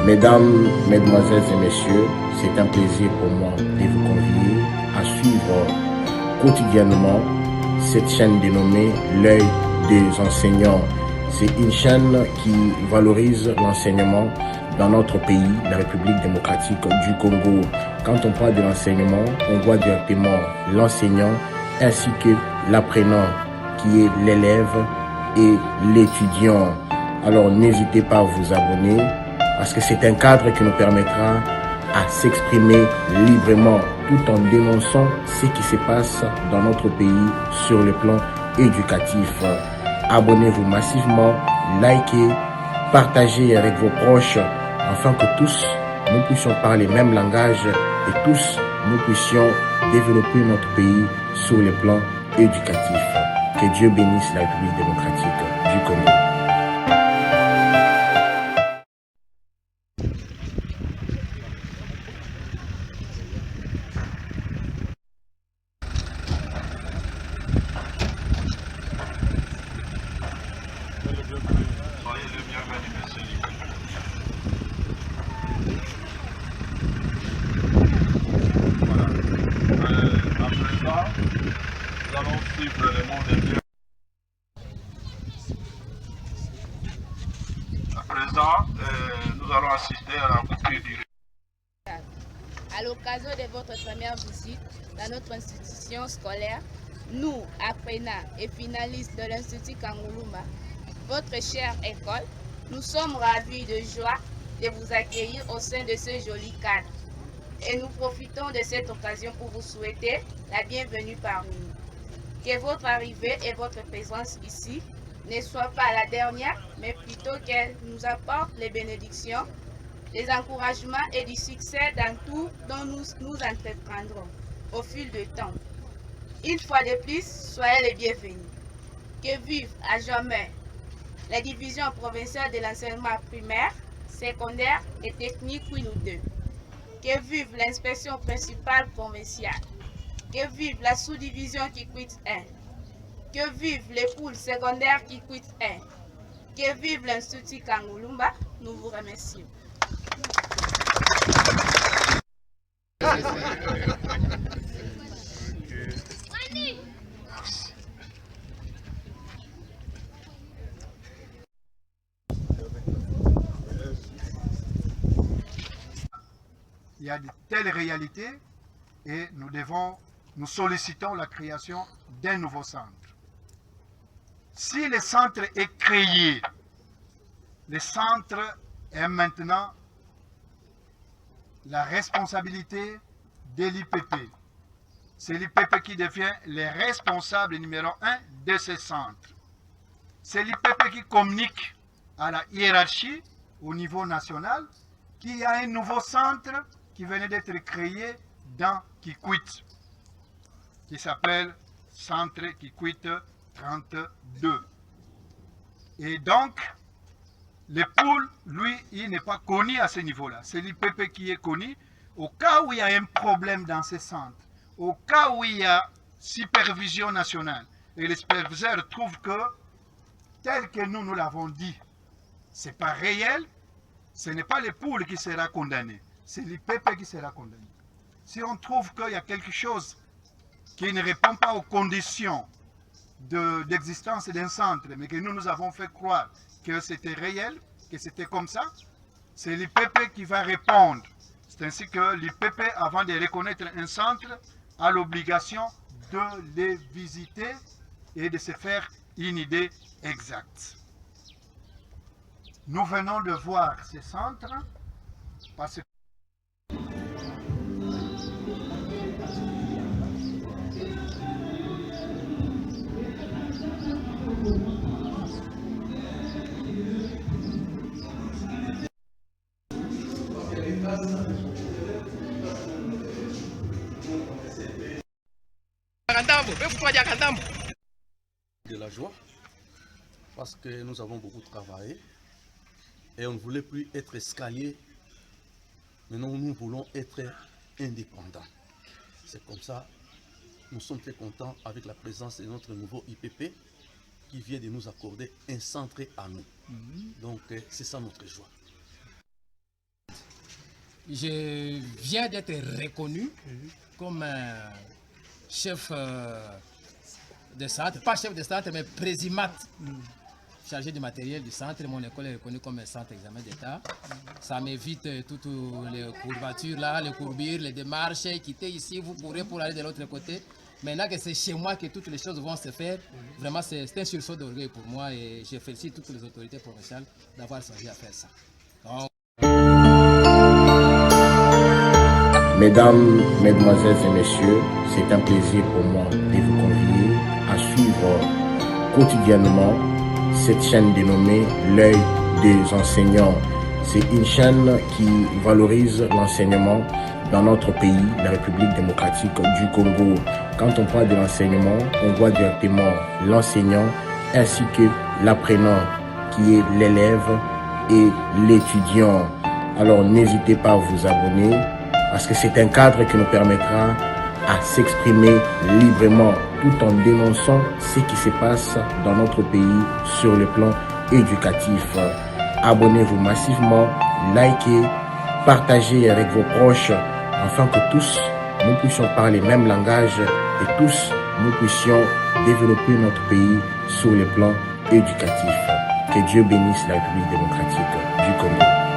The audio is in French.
Mesdames, Mesdemoiselles et Messieurs, c'est un plaisir pour moi de vous convier à suivre quotidiennement cette chaîne dénommée L'œil des enseignants. C'est une chaîne qui valorise l'enseignement dans notre pays, la République démocratique du Congo. Quand on parle de l'enseignement, on voit directement l'enseignant ainsi que l'apprenant qui est l'élève et l'étudiant. Alors n'hésitez pas à vous abonner parce que c'est un cadre qui nous permettra à s'exprimer librement tout en dénonçant ce qui se passe dans notre pays sur le plan éducatif. Abonnez-vous massivement, likez, partagez avec vos proches afin que tous nous puissions parler le même langage et tous nous puissions développer notre pays sur le plan éducatif. Que Dieu bénisse la République démocratique du Congo. Soyez le bienvenu, monsieur Nicolas. Voilà. À présent, nous allons suivre le monde des dieux. À présent, nous allons assister à la coupure du riz. À l'occasion de votre première visite dans notre institution scolaire, nous, apprenants et finalistes de l'Institut Kangulumba, votre chère école, nous sommes ravis de joie de vous accueillir au sein de ce joli cadre. Et nous profitons de cette occasion pour vous souhaiter la bienvenue parmi nous. Que votre arrivée et votre présence ici ne soient pas la dernière, mais plutôt qu'elle nous apporte les bénédictions, les encouragements et du succès dans tout dont nous entreprendrons au fil du temps. Une fois de plus, soyez les bienvenus. Que vive à jamais la division provinciale de l'enseignement primaire, secondaire et technique Kwilu 2. Que vive l'inspection principale provinciale. Que vive la sous-division Kikwit 1. Que vive les poules secondaires Kikwit 1. Que vive l'Institut Kangulumba. Nous vous remercions. Il y a de telles réalités et nous sollicitons la création d'un nouveau centre. Si le centre est créé, le centre est maintenant la responsabilité de l'IPP. C'est l'IPP qui devient le responsable numéro 1 de ce centre. C'est l'IPP qui communique à la hiérarchie au niveau national qu'il y a un nouveau centre qui venait d'être créé dans Kikwit, qui s'appelle Centre Kikwit 32. Et donc, le pôle, lui, il n'est pas connu à ce niveau-là. C'est l'IPP qui est connu. Au cas où il y a un problème dans ce centre, au cas où il y a supervision nationale, et les superviseurs trouvent que, tel que nous l'avons dit, ce n'est pas réel, ce n'est pas le pôle qui sera condamné, c'est l'IPP qui sera condamné. Si on trouve qu'il y a quelque chose qui ne répond pas aux conditions d'existence d'un centre, mais que nous avons fait croire que c'était réel, que c'était comme ça, c'est l'IPP qui va répondre. C'est ainsi que l'IPP, avant de reconnaître un centre, a l'obligation de les visiter et de se faire une idée exacte. Nous venons de voir ce centre parce que de la joie parce que nous avons beaucoup travaillé et on ne voulait plus être escalier. Maintenant, nous voulons être indépendants. C'est comme ça, nous sommes très contents avec la présence de notre nouveau IPP qui vient de nous accorder un centre à nous. Donc, c'est ça notre joie. je viens d'être reconnu comme chef de centre, pas chef de centre, mais présimat, chargé du matériel du centre. Mon école est reconnue comme un centre examen d'État. Ça m'évite toutes les courbatures là, les courbures, les démarches, quitter ici, vous courez pour aller de l'autre côté. Maintenant que c'est chez moi que toutes les choses vont se faire, vraiment c'est un sursaut d'orgueil pour moi et je félicite toutes les autorités provinciales d'avoir songé à faire ça. Donc, Mesdames, Mesdemoiselles et Messieurs, c'est un plaisir pour moi de vous convier à suivre quotidiennement cette chaîne dénommée L'œil des enseignants. C'est une chaîne qui valorise l'enseignement dans notre pays, la République démocratique du Congo. Quand on parle de l'enseignement, on voit directement l'enseignant ainsi que l'apprenant qui est l'élève et l'étudiant. Alors n'hésitez pas à vous abonner parce que c'est un cadre qui nous permettra à s'exprimer librement tout en dénonçant ce qui se passe dans notre pays sur le plan éducatif. Abonnez-vous massivement, likez, partagez avec vos proches afin que tous nous puissions parler le même langage et tous nous puissions développer notre pays sur le plan éducatif. Que Dieu bénisse la République démocratique du Congo.